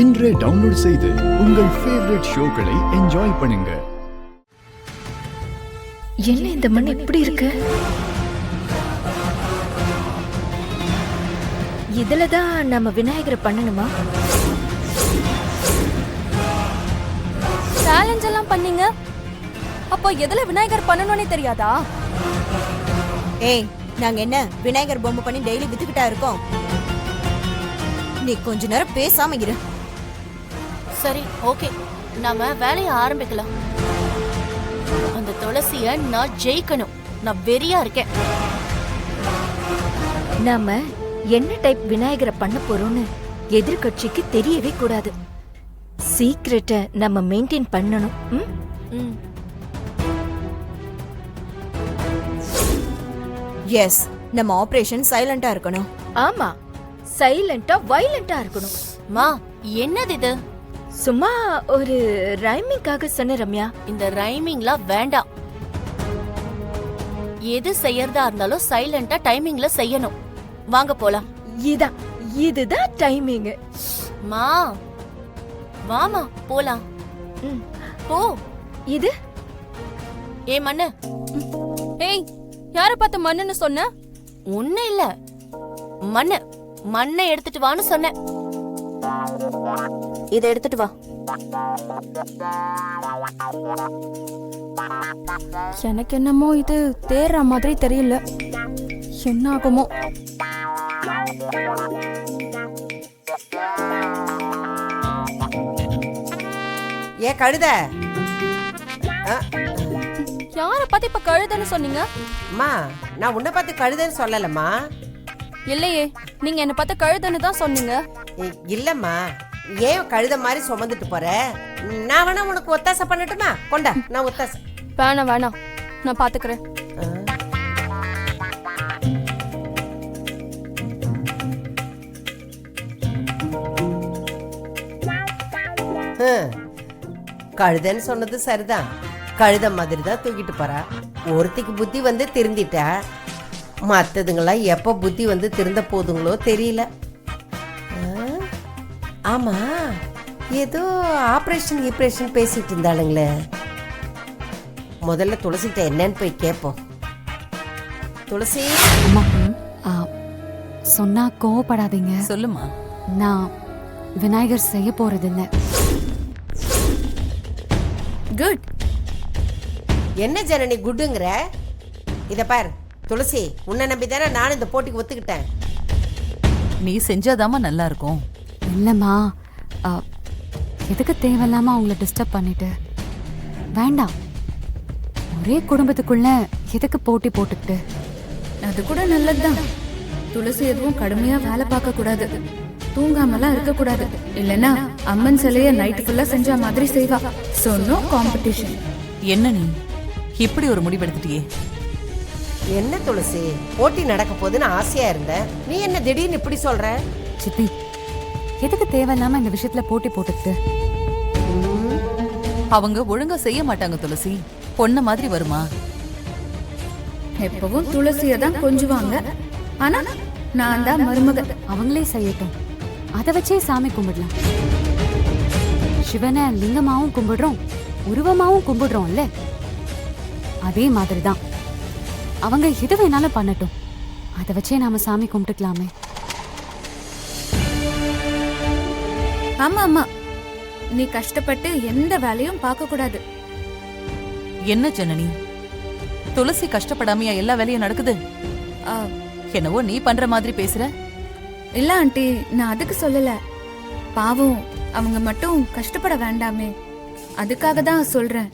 இன்றே டவுன்லோட் செய்து உங்கள் ஃபேவரட் ஷோக்களை என்ஜாய் பண்ணுங்க. என்ன இந்த மண் இப்படி இருக்கு? இதுலதான் நம்ம விநாயகரை பண்ணணுமா? சேலஞ்ச் எல்லாம் பண்ணீங்க, அப்போ எதுல விநாயகர் பண்ணணும்னே தெரியாதா? ஏய், நாங்க என்ன விநாயகர் பொம்மை பண்ணி டெய்லி வித்துக்கிட்டா இருக்கோம்? நீ கொஞ்ச நேரம் பேசாம இரு. சரி, ஓகே, நாம வேலையை ஆரம்பிக்கலாம். அந்த துளசிய நான் ஜெயிக்கணும். நான் வெறியா இருக்கேன். நாம என்ன டைப் விநாயகரை பண்ண போறோம்னு எதிர்கட்சிக்கு தெரியவே கூடாது. சீக்ரெட்டை நம்ம மெயின்டைன் பண்ணணும். எஸ், நம்ம ஆபரேஷன் சைலண்டா இருக்கணும். ஆமா, சைலண்டா வயலண்டா இருக்கணும். மா, என்னது இது? சும்மா ஒரு ரைமிங்காக சொன்ன ரம்யா. இந்த ரைமிங்லாம் வேண்டாம். எது செய்யறதா இருந்தாலும் சைலண்டா டைமிங்ல செய்யணும். வாங்க போலாம். இதுதான் டைமிங். மா, வாமா போலாம். போ. இது ஏ மண்ணு. ஏய், யார பார்த்து மண்ணுன்னு சொன்ன? ஒண்ணு இல்ல, மண்ணு. மண்ணை எடுத்துட்டு வான்னு சொன்னேன். இதை எடுத்துட்டு வா. எனக்கு என்னமோ இது தேர்ற மாதிரி தெரியல. என்ன ஆகுமோ? ஏ கழுத, யார பார்த்து இப்ப கழுதன்னு சொன்னீங்க? அம்மா, நான் உன்னை பார்த்து கழுதன்னு சொல்லலம்மா. இல்லையே, நீங்க என்ன பார்த்து கழுதன்னு தான் சொன்னீங்க. இல்லம்மா, ஏன் கழுத மாதிரி சுமந்துட்டு போற? நான் வேணா உனக்கு ஒத்தாசை பண்ணட்டுமா? கொண்டா, நான் ஒத்தாசை. வேணாம் வேணாம், நான் பாத்துக்கிறேன். கழுதன்னு சொன்னது சரிதான். கழுத மாதிரி தான் தூக்கிட்டு போறா. ஒருத்திக்கு புத்தி வந்து திருந்திட்டா, மற்றதுங்களாம் எப்ப புத்தி வந்து திருந்த போதுங்களோ தெரியல. ஆமா, ஏதோ ஆபரேஷன் பேசிட்டு இருந்தாளுங்களே. முதல்ல துளசிட்ட என்னன்னு போய் கேட்போம். துளசி அம்மா, சொன்னா கோவப்படாதீங்க. சொல்லுமா. நான் விநாயகர் செய்ய போறதில்ல. குட். என்ன ஜனனி குட்டுங்கிற? இத பார் துளசி, உன்னை நம்பி தானே நான் இந்த போட்டிக்கு ஒத்துக்கிட்டேன். நீ செஞ்சாதாமா நல்லா இருக்கும். இல்லம்மா, எதுக்கு தேவையில்லாம அவங்கள டிஸ்டர்ப் பண்ணிட்டு? வேண்டாம். ஒரே குடும்பத்துக்குள்ள எதுக்கு போட்டி போட்டுக்கிட்டு? அது கூட நல்லதுதான். துளசி எதுவும் கடுமையா வேலை பார்க்க கூடாது, தூங்காமலாம் இருக்க கூடாது. இல்லனா அம்மன் சிலைய நைட் ஃபுல்லா செஞ்ச மாதிரி செய்வா. So no competition. என்ன நீ இப்படி ஒரு முடிவெடுத்துட்டியே? என்ன துளசி, போட்டி நடக்க போகுதுன்னு ஆசையா இருந்தேன், நீ என்ன திடீர்னு இப்படி சொல்ற? சித்தி, எதுக்கு தேவையில்லாம இந்த விஷயத்துல போட்டி போட்டுக்கிட்டு? அவங்க ஒழுங்கா செய்ய மாட்டாங்க துளசி. பொண்ண மாதிரி வருமா? எப்பவும் துளசிய தான் கொஞ்சுவாங்க, ஆனா நான் தான் மருமக. அவங்களே செய்யட்டும், அதை வச்சே சாமி கும்பிடலாம். சிவனை லிங்கமாவும் கும்பிடுறோம், உருவமாவும் கும்பிடுறோம்ல. அதே மாதிரிதான் அவங்க எது வேணாலும் பண்ணட்டும், அதை வச்சே நாம சாமி கும்பிட்டுக்கலாமே. ஆமா ஆமா, நீ கஷ்டப்பட்டு எந்த வேலையும் பார்க்க கூடாது. என்ன ஜனனி, துளசி கஷ்டப்படாமையா எல்லா வேலையும் நடக்குது? என்னவோ நீ பண்ற மாதிரி பேசுற. இல்ல ஆண்டி, நான் அதுக்கு சொல்லல. பாவம், அவங்க மட்டும் கஷ்டப்பட வேண்டாமே, அதுக்காக தான் சொல்றேன்.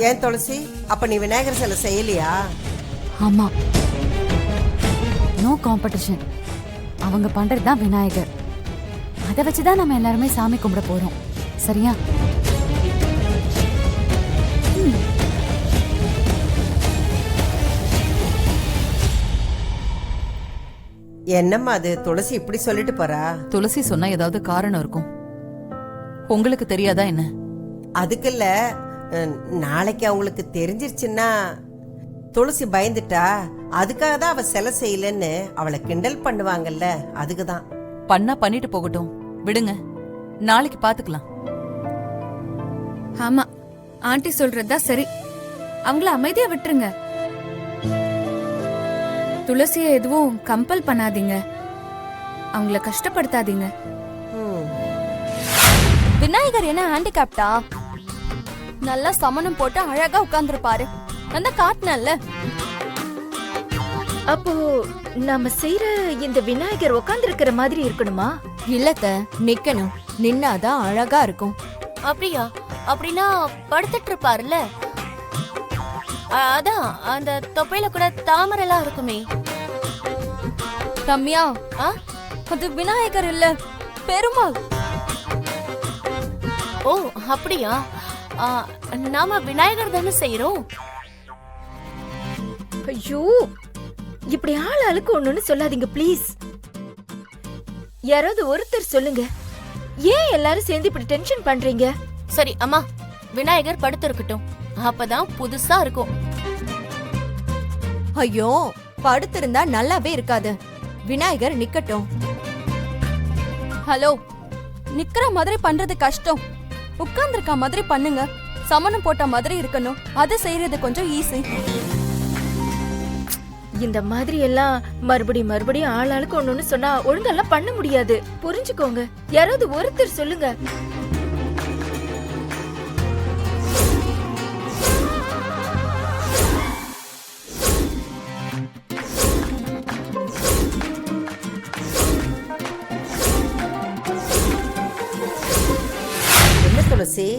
ஏன் துளசி, அப்ப நீ விநாயகர் சிலை செய்யலையா? ஆமா, நோ காம்படிஷன். அவங்க பண்றதுதான் விநாயகர். அதை வச்சுதான் நம்ம எல்லாருமே சாமி கும்பிட போறோம். சரியா? என்னம்மா அது, துளசி இப்படி சொல்லிட்டு போறா? துளசி சொன்னா ஏதாவது காரணம் இருக்கும். உங்களுக்கு தெரியாதா என்ன? அதுக்கு இல்ல, நாளைக்கு அவங்களுக்கு தெரிஞ்சிருச்சுன்னா துளசி பயந்துட்டா அதுக்காக தான் அவ சிலை செய்யலன்னு அவளை கிண்டல் பண்ணுவாங்கல்ல, அதுக்குதான். பண்ணா பண்ணிட்டு போகட்டும், விடுங்க, நாளைக்கு பாத்துக்கலாம். ஆமா, ஆண்டி சொல்றதுதான் சரி. அவங்கள அமைதியா விட்டுருங்க. துளசிய எதுவும் கம்பல் பண்ணாதீங்க, அவங்கள கஷ்டப்படுத்தாதீங்க. விநாயகர் என்ன ஹேண்டிகேப்டா? நல்லா சமணம் போட்டு அழகா உட்கார்ந்துருப்பாரு. அந்த காட்டினல்ல. அப்போ நாம செய்யற இந்த விநாயகர் உட்கார்ந்திருக்கிற மாதிரி இருக்கணுமா? இல்லத்த, நிக்கணும். நின்னாதான் அழகா இருக்கும். அப்படியா? அப்படின்னா படுத்துட்டு இருப்பாருல்ல. அதான் அந்த தொப்பையில கூட தாமரெல்லாம் இருக்குமே. ரம்யா, அது விநாயகர் இல்ல, பெருமாள். ஓ அப்படியா? நாம விநாயகர் தானே செய்யறோம். ஐயோ, இப்படி ஆளுக்கு ஒண்ணுன்னு சொல்லாதீங்க ப்ளீஸ். யாராவது ஒருத்தர் சொல்லுங்க, ஏன் எல்லாரும் சேர்ந்து இப்படி டென்ஷன் பண்றீங்க? சரி அம்மா, விநாயகர் படுத்து இருக்கட்டும், அப்பதான் புதுசா இருக்கும். ஐயோ, படுத்திருந்தா நல்லாவே இருக்காது. விநாயகர் நிக்கட்டும். ஹலோ, நிக்கிற மாதிரி பண்றது கஷ்டம், உட்கார்ந்திருக்க மாதிரி பண்ணுங்க. சமணம் போட்ட மாதிரி இருக்கணும், அது செய்யறது கொஞ்சம் ஈஸி. இந்த மாதிரி எல்லாம் மறுபடியும் ஆளுக்கு ஒண்ணுன்னு சொன்னா ஒழுங்கெல்லாம் பண்ண முடியாது, புரிஞ்சுக்கோங்க. யாராவது ஒருத்தர் சொல்லுங்க. என்ன துளசி,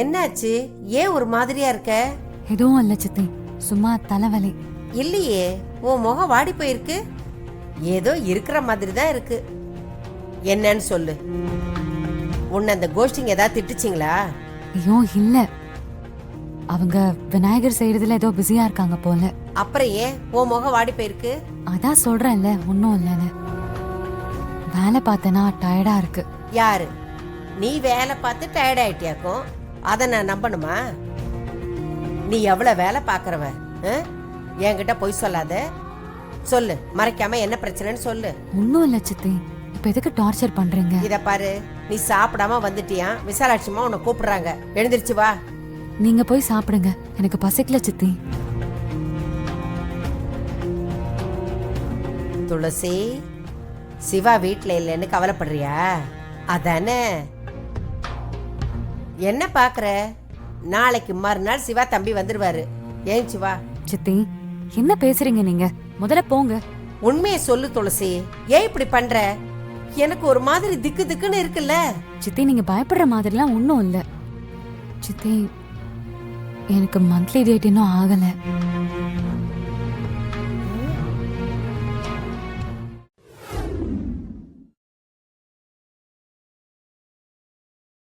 என்னாச்சு? ஏன் ஒரு மாதிரியா இருக்க? எதுவும் இல்ல சித்தி, சும்மா தலைவலி. இல்லையே, உன் முகம் வாடி போயிருக்கு. ஏதோ இருக்கிற மாதிரி தான் இருக்கு. என்னன்னு சொல்லு. உன்னை அந்த கோஷ்டிங்க ஏதாவது திட்டுச்சிங்களா? ஐயோ இல்ல, அவங்க விநாயகர் செய்யறதுல ஏதோ பிஸியா இருக்காங்க போல. அப்புறம் ஏன் உன் முகம் வாடி போயிருக்கு? அதான் சொல்றேன்ல, ஒன்னும் இல்லன்னு. வேலை பார்த்தனா டயர்டா இருக்கு. யாரு? நீ வேலை பார்த்து டயர்ட் ஆயிட்டியாக்கும். அதை நான் நம்பணுமா? நீ எவ்வளவு வேலை பாக்குறவ? என்கிட்ட பொய் சொல்லாத. சொல்லு, மறைக்காம என்ன பிரச்சனைன்னு சொல்லு. ஒன்னும் இல்ல சித்தி, இப்ப எதுக்கு டார்ச்சர் பண்றீங்க? இத பாரு, நீ சாப்பிடாம வந்துட்டியா? விசாலாட்சிமா உன்னை கூப்பிடுறாங்க, எழுந்திருச்சு வா. நீங்க போய் சாப்பிடுங்க, எனக்கு பசிக்கல சித்தி. துளசி, சிவா வீட்ல இல்லைன்னு கவலைப்படுறியா? அதானே. என்ன பாக்குற? நாளைக்கு மறுநாள் சிவா தம்பி வந்துருவாரு. ஏன் சிவா? சித்தி, என்ன பேசுறீங்க நீங்க? முதல்ல போங்க. உண்மையை சொல்லு துளசி, ஏன் இப்படி பண்ற? எனக்கு ஒரு மாதிரி திக்கு திக்குன்னு இருக்குல்ல. சித்தி, நீங்க பயப்படுற மாதிரிலாம் ஒன்னும் இல்ல. சித்தி, எனக்கு மந்த்லி டேட் இன்னும் ஆகல.